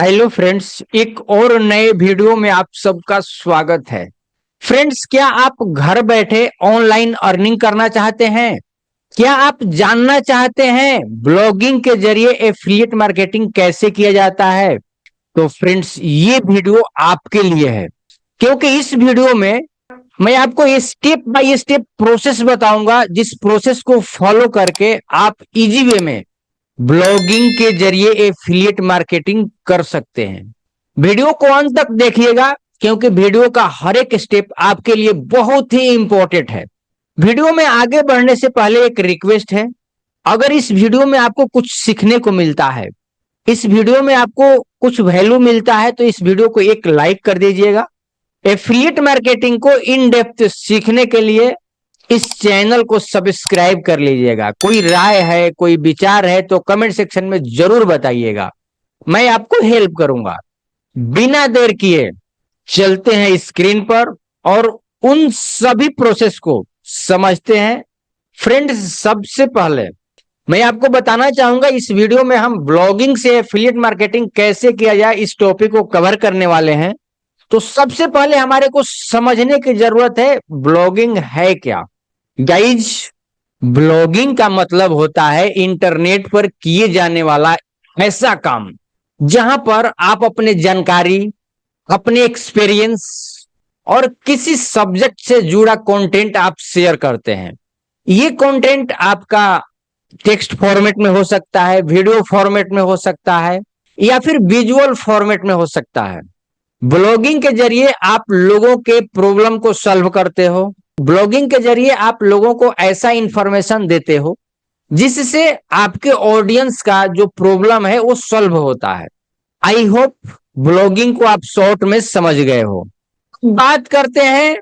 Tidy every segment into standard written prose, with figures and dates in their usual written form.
Hello friends, एक और नए वीडियो में आप सबका स्वागत है। फ्रेंड्स, क्या आप घर बैठे ऑनलाइन अर्निंग करना चाहते हैं? क्या आप जानना चाहते हैं ब्लॉगिंग के जरिए एफिलिएट मार्केटिंग कैसे किया जाता है? तो फ्रेंड्स, ये वीडियो आपके लिए है, क्योंकि इस वीडियो में मैं आपको ये स्टेप बाय स्टेप प्रोसेस बताऊंगा, जिस प्रोसेस को फॉलो करके आप इजी वे में ब्लॉगिंग के जरिए एफिलिएट मार्केटिंग कर सकते हैं। वीडियो को अंत तक देखिएगा, क्योंकि वीडियो का हर एक स्टेप आपके लिए बहुत ही इंपॉर्टेंट है। वीडियो में आगे बढ़ने से पहले एक रिक्वेस्ट है, अगर इस वीडियो में आपको कुछ सीखने को मिलता है, इस वीडियो में आपको कुछ वैल्यू मिलता है, तो इस वीडियो को एक लाइक कर दीजिएगा। एफिलिएट मार्केटिंग को इन डेप्थ सीखने के लिए इस चैनल को सब्सक्राइब कर लीजिएगा। कोई राय है, कोई विचार है तो कमेंट सेक्शन में जरूर बताइएगा, मैं आपको हेल्प करूंगा। बिना देर किए चलते हैं स्क्रीन पर और उन सभी प्रोसेस को समझते हैं। फ्रेंड्स, सबसे पहले मैं आपको बताना चाहूंगा, इस वीडियो में हम ब्लॉगिंग से एफिलिएट मार्केटिंग कैसे किया जाए इस टॉपिक को कवर करने वाले हैं। तो सबसे पहले हमारे को समझने की जरूरत है ब्लॉगिंग है क्या। गाइज, ब्लॉगिंग का मतलब होता है इंटरनेट पर किए जाने वाला ऐसा काम जहां पर आप अपने जानकारी, अपने एक्सपीरियंस और किसी सब्जेक्ट से जुड़ा कंटेंट आप शेयर करते हैं। ये कंटेंट आपका टेक्स्ट फॉर्मेट में हो सकता है, वीडियो फॉर्मेट में हो सकता है, या फिर विजुअल फॉर्मेट में हो सकता है। ब्लॉगिंग के जरिए आप लोगों के प्रॉब्लम को सॉल्व करते हो। ब्लॉगिंग के जरिए आप लोगों को ऐसा इंफॉर्मेशन देते हो जिससे आपके ऑडियंस का जो प्रॉब्लम है वो सॉल्व होता है। आई होप ब्लॉगिंग को आप शॉर्ट में समझ गए हो। बात करते हैं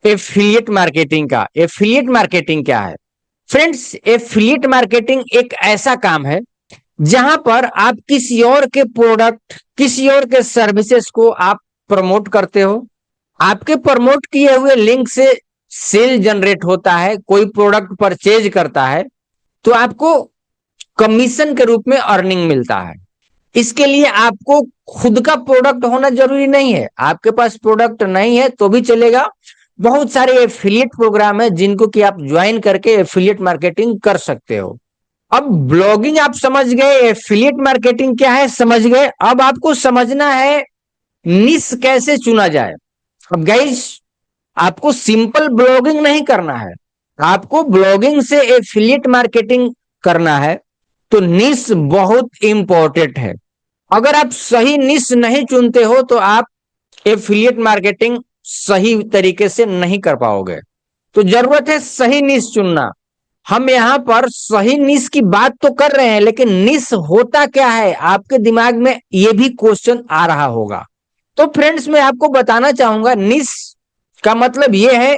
एफिलिएट मार्केटिंग का। एफिलिएट मार्केटिंग क्या है? फ्रेंड्स, एफिलिएट मार्केटिंग एक ऐसा काम है जहां पर आप किसी और के प्रोडक्ट, किसी और के सर्विसेज को आप प्रमोट करते हो। आपके प्रमोट किए हुए लिंक से सेल जनरेट होता है, कोई प्रोडक्ट परचेज करता है तो आपको कमीशन के रूप में अर्निंग मिलता है। इसके लिए आपको खुद का प्रोडक्ट होना जरूरी नहीं है। आपके पास प्रोडक्ट नहीं है तो भी चलेगा। बहुत सारे एफिलिएट प्रोग्राम है जिनको कि आप ज्वाइन करके एफिलिएट मार्केटिंग कर सकते हो। अब ब्लॉगिंग आप समझ गए, एफिलिएट मार्केटिंग क्या है समझ गए। अब आपको समझना है निश कैसे चुना जाए। अब गाइस, आपको सिंपल ब्लॉगिंग नहीं करना है, आपको ब्लॉगिंग से एफिलिएट मार्केटिंग करना है। तो निश बहुत इंपॉर्टेंट है। अगर आप सही निश नहीं चुनते हो तो आप एफिलिएट मार्केटिंग सही तरीके से नहीं कर पाओगे। तो जरूरत है सही निश चुनना। हम यहां पर सही निश की बात तो कर रहे हैं, लेकिन निश होता क्या है आपके दिमाग में यह भी क्वेश्चन आ रहा होगा। तो फ्रेंड्स, मैं आपको बताना चाहूंगा निश का मतलब यह है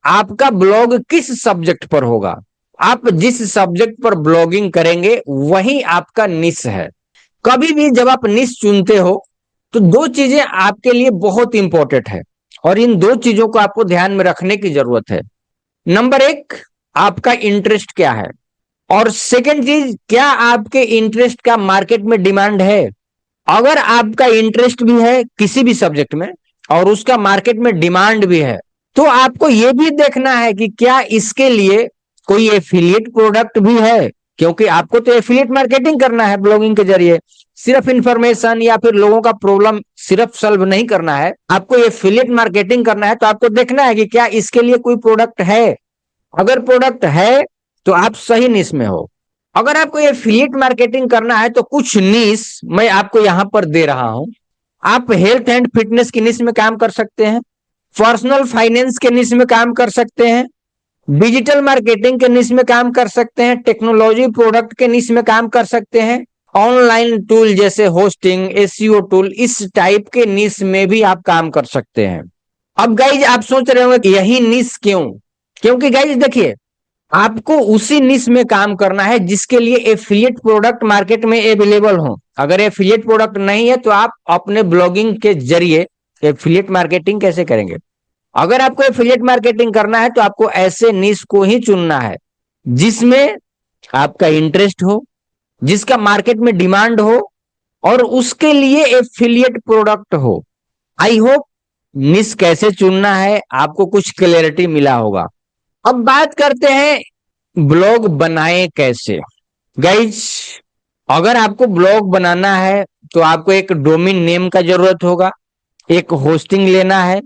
आपका ब्लॉग किस सब्जेक्ट पर होगा। आप जिस सब्जेक्ट पर ब्लॉगिंग करेंगे वही आपका निश है। कभी भी जब आप निश चुनते हो तो दो चीजें आपके लिए बहुत इंपॉर्टेंट है और इन दो चीजों को आपको ध्यान में रखने की जरूरत है। नंबर एक, आपका इंटरेस्ट क्या है, और सेकंड चीज, क्या आपके इंटरेस्ट का मार्केट में डिमांड है। अगर आपका इंटरेस्ट भी है किसी भी सब्जेक्ट में और उसका मार्केट में डिमांड भी है, तो आपको यह भी देखना है कि क्या इसके लिए कोई एफिलिएट प्रोडक्ट भी है। क्योंकि आपको तो एफिलिएट मार्केटिंग करना है ब्लॉगिंग के जरिए, सिर्फ इंफॉर्मेशन या फिर लोगों का प्रॉब्लम सिर्फ सॉल्व नहीं करना है, आपको एफिलिएट मार्केटिंग करना है। तो आपको देखना है कि क्या इसके लिए कोई प्रोडक्ट है। अगर प्रोडक्ट है तो आप सही निश में हो। अगर आपको एफिलिएट मार्केटिंग करना है तो कुछ निश मैं आपको यहां पर दे रहा हूं। आप हेल्थ एंड फिटनेस की निश में काम कर सकते हैं, पर्सनल फाइनेंस के निश में काम कर सकते हैं, डिजिटल मार्केटिंग के निश में काम कर सकते हैं, टेक्नोलॉजी प्रोडक्ट के निश में काम कर सकते हैं, ऑनलाइन टूल जैसे होस्टिंग, एसईओ टूल, इस टाइप के निश में भी आप काम कर सकते हैं। अब गाइज, आप सोच रहे होंगे कि यही निश क्यों? क्योंकि गाइज देखिए, आपको उसी निश में काम करना है जिसके लिए एफिलिएट प्रोडक्ट मार्केट में अवेलेबल हो। अगर एफिलिएट प्रोडक्ट नहीं है तो आप अपने ब्लॉगिंग के जरिए एफिलिएट मार्केटिंग कैसे करेंगे। अगर आपको एफिलिएट मार्केटिंग करना है तो आपको ऐसे निश को ही चुनना है जिसमें आपका इंटरेस्ट हो, जिसका मार्केट में डिमांड हो और उसके लिए एफिलिएट प्रोडक्ट हो। आई होप निश कैसे चुनना है आपको कुछ क्लैरिटी मिला होगा। अब बात करते हैं ब्लॉग बनाए कैसे। गाइज, अगर आपको ब्लॉग बनाना है तो आपको एक डोमेन नेम का जरूरत होगा, एक होस्टिंग लेना है।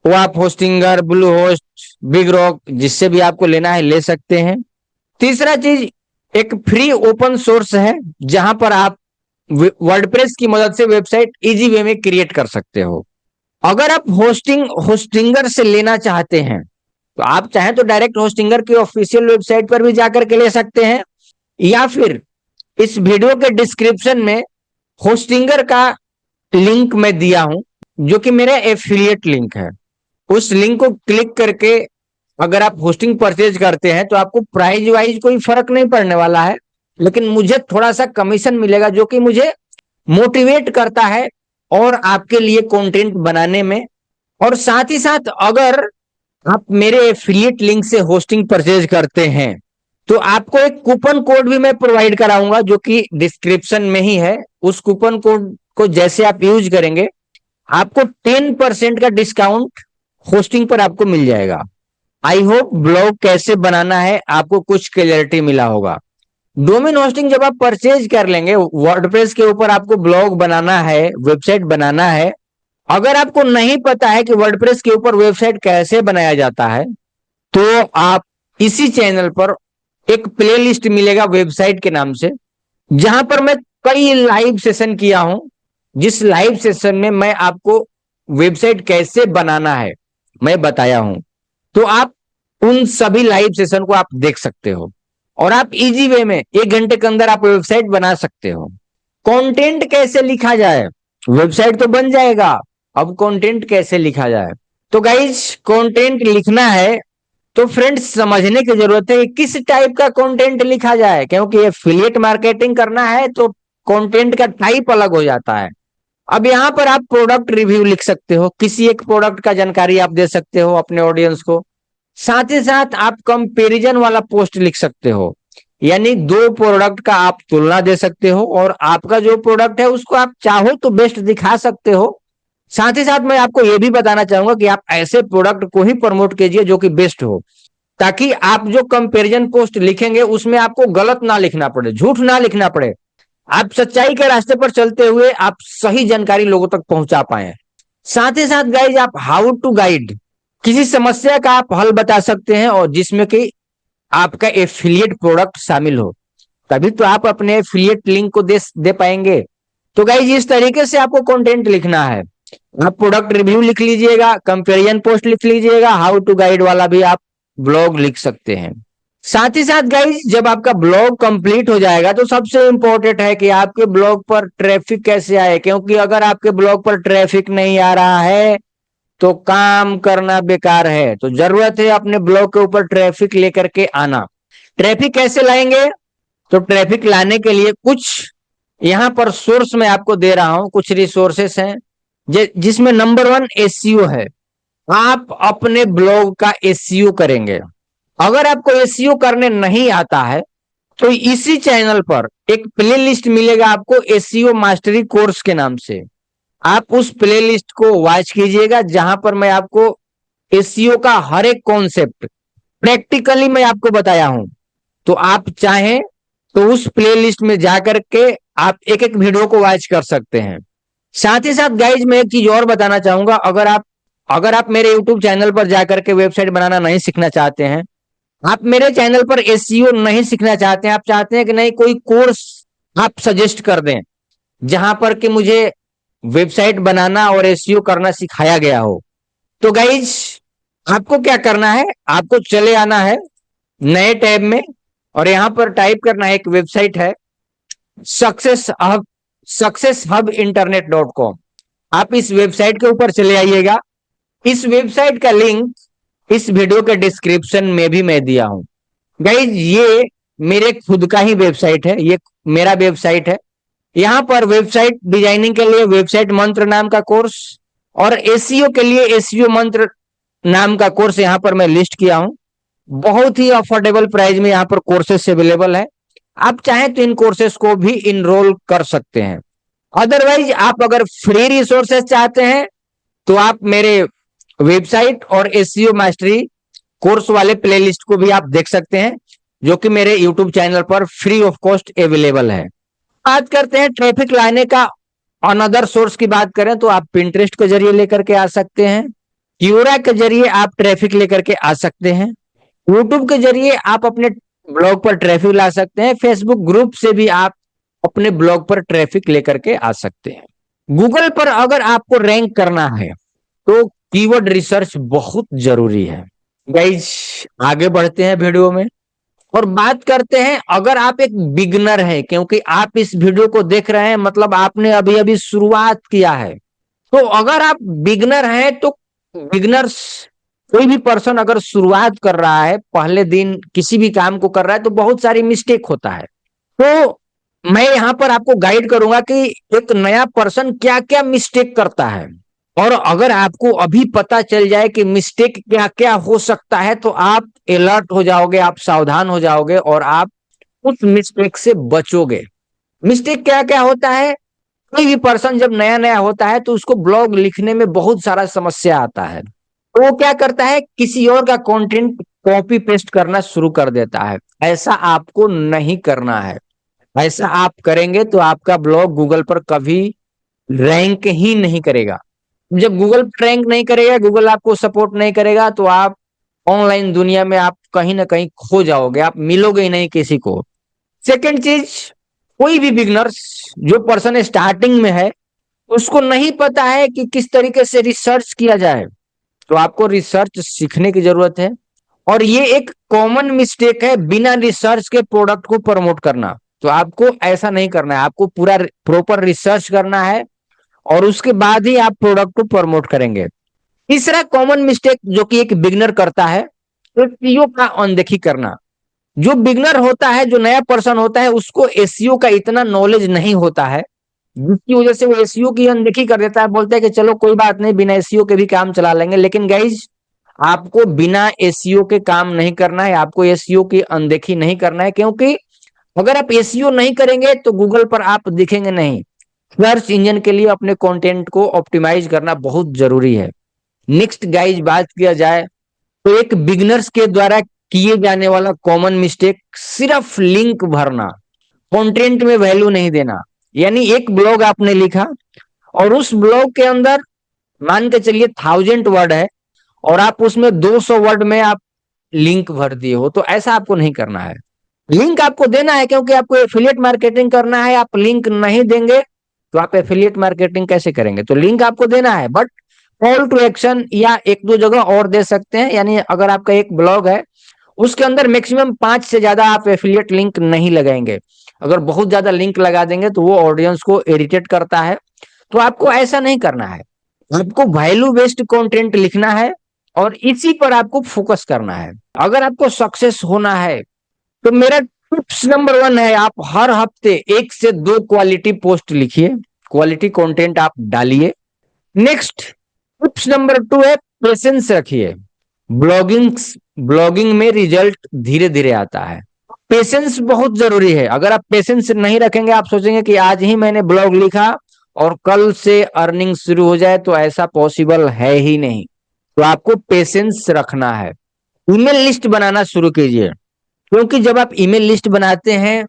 वो आप Hostinger, blue host, big rock, जिससे भी आपको लेना है ले सकते हैं। तीसरा चीज, एक फ्री ओपन सोर्स है जहां पर आप वर्डप्रेस की मदद से वेबसाइट इजी वे में क्रिएट कर सकते हो। अगर आप होस्टिंगर से लेना चाहते हैं तो आप चाहें तो डायरेक्ट होस्टिंगर की ऑफिशियल वेबसाइट पर भी जाकर के ले सकते हैं, या फिर इस वीडियो के डिस्क्रिप्शन में होस्टिंगर का लिंक मैं दिया हूं, जो कि मेरा एफिलिएट लिंक है। उस लिंक को क्लिक करके अगर आप होस्टिंग परचेज करते हैं तो आपको प्राइस वाइज कोई फर्क नहीं पड़ने वाला है, लेकिन मुझे थोड़ा सा कमीशन मिलेगा जो कि मुझे मोटिवेट करता है और आपके लिए कंटेंट बनाने में। और साथ ही साथ अगर आप मेरे एफिलिएट लिंक से होस्टिंग परचेज करते हैं तो आपको एक कूपन कोड भी मैं प्रोवाइड कराऊंगा जो कि डिस्क्रिप्शन में ही है। उस कूपन कोड को जैसे आप यूज करेंगे आपको 10% का डिस्काउंट होस्टिंग पर आपको मिल जाएगा। आई होप ब्लॉग कैसे बनाना है आपको कुछ क्लैरिटी मिला होगा। डोमेन होस्टिंग जब आप परचेज कर लेंगे, वर्डप्रेस के ऊपर आपको ब्लॉग बनाना है, वेबसाइट बनाना है। अगर आपको नहीं पता है कि वर्डप्रेस के ऊपर वेबसाइट कैसे बनाया जाता है तो आप इसी चैनल पर एक प्लेलिस्ट मिलेगा वेबसाइट के नाम से, जहां पर मैं कई लाइव सेशन किया हूं, जिस लाइव सेशन में मैं आपको वेबसाइट कैसे बनाना है मैं बताया हूं। तो आप उन सभी लाइव सेशन को आप देख सकते हो और आप इजी वे में 1 घंटे के अंदर आप वेबसाइट बना सकते हो। कंटेंट कैसे लिखा जाए, वेबसाइट तो बन जाएगा, अब कंटेंट कैसे लिखा जाए। तो गाइज, कंटेंट लिखना है तो फ्रेंड्स समझने की जरूरत है कि किस टाइप का कंटेंट लिखा जाए, क्योंकि एफिलिएट मार्केटिंग करना है तो कंटेंट का टाइप अलग हो जाता है। अब यहां पर आप प्रोडक्ट रिव्यू लिख सकते हो, किसी एक प्रोडक्ट का जानकारी आप दे सकते हो अपने ऑडियंस को। साथ ही साथ आप कंपैरिजन वाला पोस्ट लिख सकते हो, यानी दो प्रोडक्ट का आप तुलना दे सकते हो और आपका जो प्रोडक्ट है उसको आप चाहो तो बेस्ट दिखा सकते हो। साथ ही साथ मैं आपको यह भी बताना चाहूंगा कि आप ऐसे प्रोडक्ट को ही प्रमोट कीजिए जो कि बेस्ट हो, ताकि आप जो कंपैरिजन पोस्ट लिखेंगे उसमें आपको गलत ना लिखना पड़े, झूठ ना लिखना पड़े। आप सच्चाई के रास्ते पर चलते हुए आप सही जानकारी लोगों तक पहुंचा पाए। साथ ही साथ गाइज, आप हाउ टू गाइड, किसी समस्या का आप हल बता सकते हैं और जिसमें कि आपका एफिलिएट प्रोडक्ट शामिल हो, तभी तो आप अपने एफिलिएट लिंक को दे पाएंगे। तो गाइज, इस तरीके से आपको कंटेंट लिखना है। आप प्रोडक्ट रिव्यू लिख लीजिएगा, कंपेरिजन पोस्ट लिख लीजिएगा, हाउ टू गाइड वाला भी आप ब्लॉग लिख सकते हैं। साथ ही साथ गाइज, जब आपका ब्लॉग कंप्लीट हो जाएगा तो सबसे इंपॉर्टेंट है कि आपके ब्लॉग पर ट्रैफिक कैसे आए, क्योंकि अगर आपके ब्लॉग पर ट्रैफिक नहीं आ रहा है तो काम करना बेकार है। तो जरूरत है अपने ब्लॉग के ऊपर ट्रैफिक लेकर के आना। ट्रैफिक कैसे लाएंगे? तो ट्रैफिक लाने के लिए कुछ यहां पर सोर्स मैं आपको दे रहा हूं, कुछ रिसोर्सेस हैं जिसमें नंबर 1 एसईओ है। आप अपने ब्लॉग का एसईओ करेंगे। अगर आपको एसईओ करने नहीं आता है तो इसी चैनल पर एक प्लेलिस्ट मिलेगा आपको एसईओ मास्टरी कोर्स के नाम से। आप उस प्लेलिस्ट को वॉच कीजिएगा, जहां पर मैं आपको एसईओ का हर एक कॉन्सेप्ट प्रैक्टिकली मैं आपको बताया हूं। तो आप चाहें तो उस प्लेलिस्ट में जाकर के आप एक एक वीडियो को वॉच कर सकते हैं। साथ ही साथ गाइज, मैं एक चीज और बताना चाहूंगा। अगर आप मेरे यूट्यूब चैनल पर जाकर के वेबसाइट बनाना नहीं सीखना चाहते हैं, आप मेरे चैनल पर एसईओ नहीं सीखना चाहते हैं, आप चाहते हैं कि नहीं कोई कोर्स आप सजेस्ट कर दें जहां पर कि मुझे वेबसाइट बनाना और एसईओ करना सिखाया गया हो, तो गाइज आपको क्या करना है, आपको चले आना है नए टैब में और यहां पर टाइप करना है, एक वेबसाइट है सक्सेस हब इंटरनेट.com। आप इस वेबसाइट के ऊपर चले आइएगा। इस वेबसाइट का लिंक इस वीडियो के डिस्क्रिप्शन में भी मैं दिया हूं। गाइज, ये मेरे खुद का ही वेबसाइट है, ये मेरा वेबसाइट है। यहां पर वेबसाइट डिजाइनिंग के लिए वेबसाइट मंत्र नाम का कोर्स और एसईओ के लिए एसईओ मंत्र नाम का कोर्स यहां पर मैं लिस्ट किया हूं। बहुत ही अफोर्डेबल प्राइस में यहां पर कोर्सेस अवेलेबल है। आप चाहें तो इन कोर्सेस को भी इनरोल कर सकते हैं। अदरवाइज आप अगर फ्री रिसोर्सेज चाहते हैं तो आप मेरे वेबसाइट और एसईओ मास्टरी कोर्स वाले प्लेलिस्ट को भी आप देख सकते हैं, जो कि मेरे यूट्यूब चैनल पर फ्री ऑफ कॉस्ट अवेलेबल है। बात करते हैं ट्रैफिक लाने का अनदर सोर्स की बात करें तो आप पिंटरेस्ट के जरिए लेकर के आ सकते हैं, क्यूरा के जरिए आप ट्रैफिक लेकर के आ सकते हैं, यूट्यूब के जरिए आप अपने ब्लॉग पर ट्रैफिक ला सकते हैं, फेसबुक ग्रुप से भी आप अपने ब्लॉग पर ट्रैफिक लेकर के आ सकते हैं। गूगल पर अगर आपको रैंक करना है तो कीवर्ड रिसर्च बहुत जरूरी है। गाइज आगे बढ़ते हैं वीडियो में और बात करते हैं, अगर आप एक बिगनर हैं, क्योंकि आप इस वीडियो को देख रहे हैं मतलब आपने अभी अभी शुरुआत किया है, तो अगर आप बिगनर हैं तो बिगनर्स कोई भी पर्सन अगर शुरुआत कर रहा है, पहले दिन किसी भी काम को कर रहा है तो बहुत सारी मिस्टेक होता है। तो मैं यहां पर आपको गाइड करूंगा कि एक नया पर्सन क्या क्या मिस्टेक करता है, और अगर आपको अभी पता चल जाए कि मिस्टेक क्या क्या हो सकता है तो आप अलर्ट हो जाओगे, आप सावधान हो जाओगे और आप उस मिस्टेक से बचोगे। मिस्टेक क्या क्या होता है, कोई भी पर्सन जब नया नया होता है तो उसको ब्लॉग लिखने में बहुत सारा समस्या आता है, तो वो क्या करता है, किसी और का कंटेंट कॉपी पेस्ट करना शुरू कर देता है। ऐसा आपको नहीं करना है। ऐसा आप करेंगे तो आपका ब्लॉग गूगल पर कभी रैंक ही नहीं करेगा। जब गूगल रैंक नहीं करेगा, गूगल आपको सपोर्ट नहीं करेगा, तो आप ऑनलाइन दुनिया में आप कहीं ना कहीं खो जाओगे, आप मिलोगे ही नहीं किसी को। सेकंड चीज, कोई भी बिगनर्स जो पर्सन स्टार्टिंग में है उसको नहीं पता है कि किस तरीके से रिसर्च किया जाए, तो आपको रिसर्च सीखने की जरूरत है। और ये एक कॉमन मिस्टेक है बिना रिसर्च के प्रोडक्ट को प्रमोट करना, तो आपको ऐसा नहीं करना है, आपको पूरा प्रॉपर रिसर्च करना है और उसके बाद ही आप प्रोडक्ट को प्रमोट करेंगे। तीसरा कॉमन मिस्टेक जो कि एक बिगनर करता है, एसईओ का अनदेखी करना। जो बिगनर होता है, जो नया पर्सन होता है, उसको एसईओ का इतना नॉलेज नहीं होता है, जिसकी वजह से वो एसईओ की अनदेखी कर देता है, बोलता है कि चलो कोई बात नहीं, बिना एसईओ के भी काम चला लेंगे। लेकिन गाइज आपको बिना एसईओ के काम नहीं करना है, आपको एसईओ की अनदेखी नहीं करना है, क्योंकि अगर आप एसईओ नहीं करेंगे तो गूगल पर आप दिखेंगे नहीं। सर्च इंजन के लिए अपने कंटेंट को ऑप्टिमाइज करना बहुत जरूरी है। नेक्स्ट गाइज बात किया जाए तो एक बिगनर्स के द्वारा किए जाने वाला कॉमन मिस्टेक, सिर्फ लिंक भरना, कंटेंट में वैल्यू नहीं देना। यानी एक ब्लॉग आपने लिखा और उस ब्लॉग के अंदर मान के चलिए 1000 वर्ड है और आप उसमें 200 वर्ड में आप लिंक भर दिए हो, तो ऐसा आपको नहीं करना है। लिंक आपको देना है क्योंकि आपको एफिलिएट मार्केटिंग करना है। आप लिंक नहीं देंगे तो आप एफिलिएट मार्केटिंग कैसे करेंगे, तो लिंक आपको देना है, बट कॉल टू एक्शन या एक दो जगह और दे सकते हैं। यानी अगर आपका एक ब्लॉग है उसके अंदर मैक्सिमम 5 से ज्यादा आप एफिलिएट लिंक नहीं लगाएंगे। अगर बहुत ज्यादा लिंक लगा देंगे तो वो ऑडियंस को इरिटेट करता है, तो आपको ऐसा नहीं करना है। आपको वैल्यू बेस्ड कंटेंट लिखना है और इसी पर आपको फोकस करना है। अगर आपको सक्सेस होना है तो मेरा टिप्स नंबर 1 है, आप हर हफ्ते 1 से 2 क्वालिटी पोस्ट लिखिए, क्वालिटी कंटेंट आप डालिए। नेक्स्ट टिप्स नंबर 2 है, पेशेंस रखिए। ब्लॉगिंग ब्लॉगिंग में रिजल्ट धीरे धीरे आता है, पेशेंस बहुत जरूरी है। अगर आप पेशेंस नहीं रखेंगे, आप सोचेंगे कि आज ही मैंने ब्लॉग लिखा और कल से अर्निंग शुरू हो जाए, तो ऐसा पॉसिबल है ही नहीं। तो आपको पेशेंस रखना है। ईमेल लिस्ट बनाना शुरू कीजिए, क्योंकि जब आप ईमेल लिस्ट बनाते हैं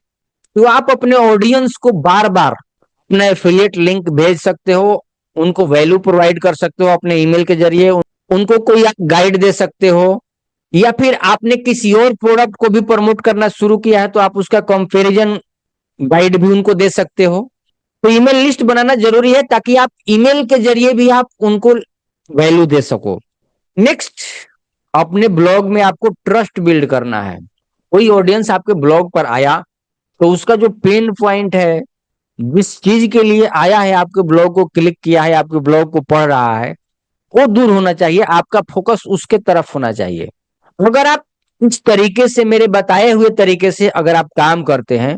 तो आप अपने ऑडियंस को बार बार अपना एफिलिएट लिंक भेज सकते हो, उनको वैल्यू प्रोवाइड कर सकते हो अपने ईमेल के जरिए, उनको कोई आप गाइड दे सकते हो, या फिर आपने किसी और प्रोडक्ट को भी प्रमोट करना शुरू किया है तो आप उसका कंपैरिजन गाइड भी उनको दे सकते हो। तो ईमेल लिस्ट बनाना जरूरी है ताकि आप ईमेल के जरिए भी आप उनको वैल्यू दे सको। नेक्स्ट, अपने ब्लॉग में आपको ट्रस्ट बिल्ड करना है। कोई ऑडियंस आपके ब्लॉग पर आया तो उसका जो पेन पॉइंट है, जिस चीज के लिए आया है, आपके ब्लॉग को क्लिक किया है, आपके ब्लॉग को पढ़ रहा है, वो दूर होना चाहिए। आपका फोकस उसके तरफ होना चाहिए। अगर आप इस तरीके से, मेरे बताए हुए तरीके से अगर आप काम करते हैं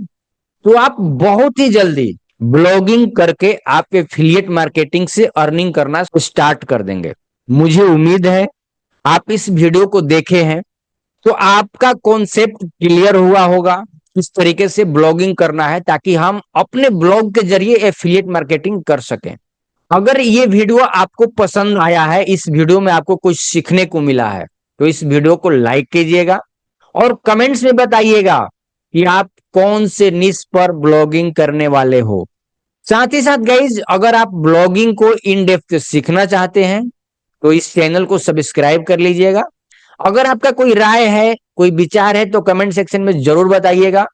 तो आप बहुत ही जल्दी ब्लॉगिंग करके आप एफिलिएट मार्केटिंग से अर्निंग करना स्टार्ट कर देंगे। मुझे उम्मीद है आप इस वीडियो को देखे हैं तो आपका कॉन्सेप्ट क्लियर हुआ होगा। किस तरीके से ब्लॉगिंग करना है ताकि हम अपने ब्लॉग के जरिए एफिलिएट मार्केटिंग कर सकें। अगर ये वीडियो आपको पसंद आया है, इस वीडियो में आपको कुछ सीखने को मिला है, तो इस वीडियो को लाइक कीजिएगा और कमेंट्स में बताइएगा कि आप कौन से निश पर ब्लॉगिंग करने वाले हो। साथ ही साथ गाइज, अगर आप ब्लॉगिंग को इन डेप्थ सीखना चाहते हैं तो इस चैनल को सब्सक्राइब कर लीजिएगा। अगर आपका कोई राय है, कोई विचार है तो कमेंट सेक्शन में जरूर बताइएगा।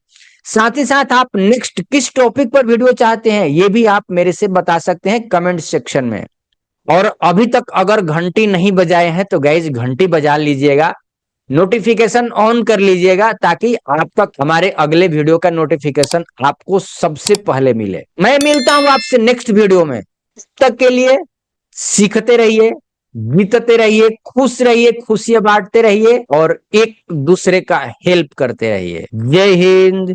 साथ ही साथ आप नेक्स्ट किस टॉपिक पर वीडियो चाहते हैं ये भी आप मेरे से बता सकते हैं कमेंट सेक्शन में। और अभी तक अगर घंटी नहीं बजाए हैं तो गाइज घंटी बजा लीजिएगा, नोटिफिकेशन ऑन कर लीजिएगा ताकि आप तक हमारे अगले वीडियो का नोटिफिकेशन आपको सबसे पहले मिले। मैं मिलता हूं आपसे नेक्स्ट वीडियो में, तब तक के लिए सीखते रहिए, जीतते रहिए, खुश रहिए, खुशियां बांटते रहिए और एक दूसरे का हेल्प करते रहिए। जय हिंद।